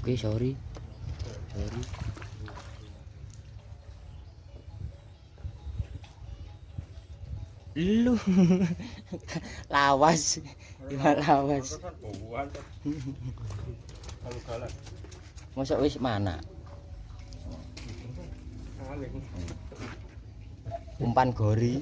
Oke, sorry. Lu lawas. Gimana lawas? Masa wis mana? Umpan gori.